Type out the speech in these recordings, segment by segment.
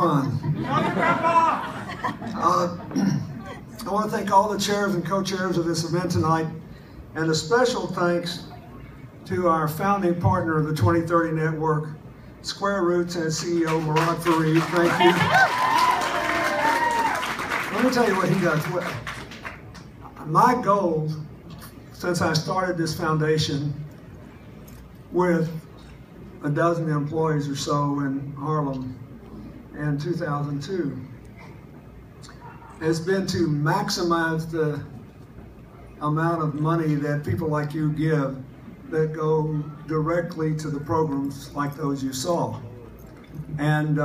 fun. I want to thank all the chairs and co-chairs of this event tonight, and a special thanks to our founding partner of the 2030 Network, Square Roots and its CEO, Murad Fareed. Thank you. Let me tell you what he does. My goal, since I started this foundation with a dozen employees or so in Harlem in 2002, has been to maximize the amount of money that people like you give that go directly to the programs like those you saw. And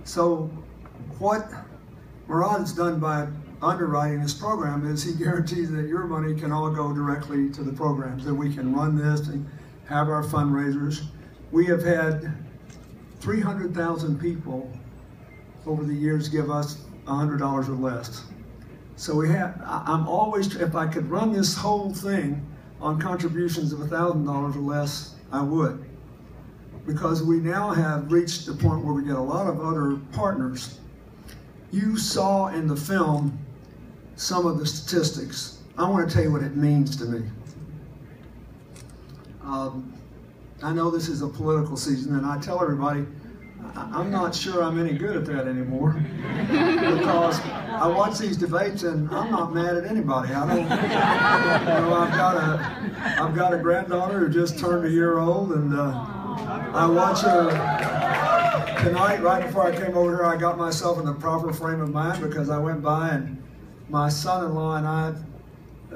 so what Murad has done by underwriting this program is he guarantees that your money can all go directly to the programs, that we can run this and have our fundraisers. We have had 300,000 people over the years give us $100 or less. So we have, I'm always, if I could run this whole thing on contributions of $1,000 or less, I would. Because we now have reached the point where we get a lot of other partners. You saw in the film some of the statistics. I want to tell you what it means to me. I know this is a political season, and I tell everybody, I'm not sure I'm any good at that anymore, because I watch these debates and I'm not mad at anybody. I don't, you know, I've got a granddaughter who just turned a year old, and I watch her tonight. Right before I came over here, I got myself in the proper frame of mind, because I went by and my son-in-law and I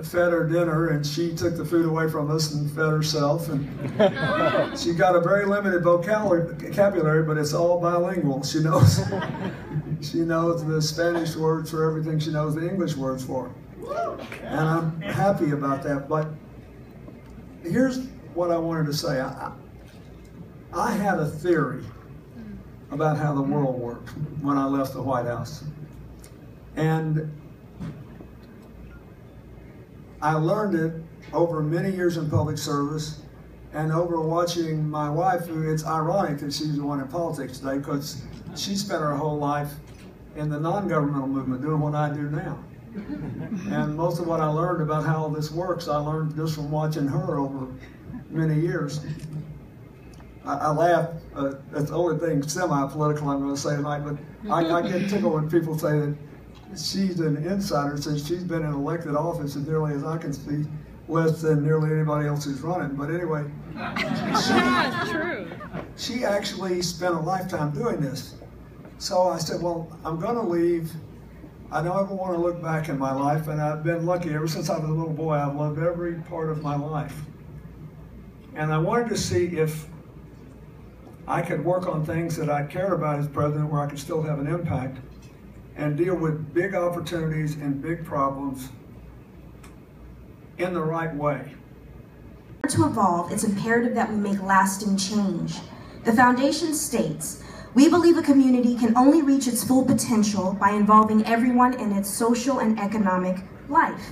fed her dinner, and she took the food away from us and fed herself, and she got a very limited vocabulary, but it's all bilingual. She knows the Spanish words for everything, she knows the English words for it. And I'm happy about that. But here's what I wanted to say. I had a theory about how the world worked when I left the White House, and I learned it over many years in public service and over watching my wife, who, it's ironic that she's the one in politics today, because she spent her whole life in the non-governmental movement doing what I do now. And most of what I learned about how this works, I learned just from watching her over many years. I laugh, that's the only thing semi-political I'm going to say tonight, but I get tickled when people say that she's an insider since she's been in elected office, as nearly as I can see, less than nearly anybody else who's running. But anyway, she actually spent a lifetime doing this. So I said, well, I'm going to leave. I don't ever want to look back in my life, and I've been lucky ever since I was a little boy. I've loved every part of my life. And I wanted to see if I could work on things that I cared about as president, where I could still have an impact and deal with big opportunities and big problems in the right way. To evolve, it's imperative that we make lasting change. The foundation states, we believe a community can only reach its full potential by involving everyone in its social and economic life.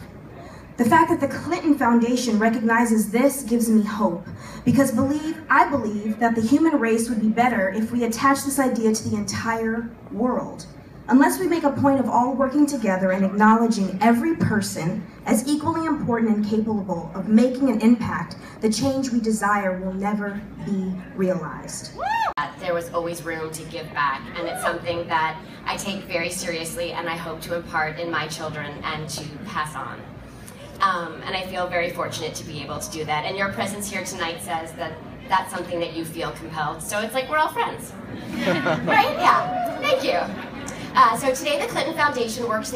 The fact that the Clinton Foundation recognizes this gives me hope, because I believe that the human race would be better if we attach this idea to the entire world. Unless we make a point of all working together and acknowledging every person as equally important and capable of making an impact, the change we desire will never be realized. There was always room to give back, and it's something that I take very seriously and I hope to impart in my children and to pass on. And I feel very fortunate to be able to do that. And your presence here tonight says that that's something that you feel compelled. So it's like we're all friends. Right? Yeah. Thank you. So today the Clinton Foundation works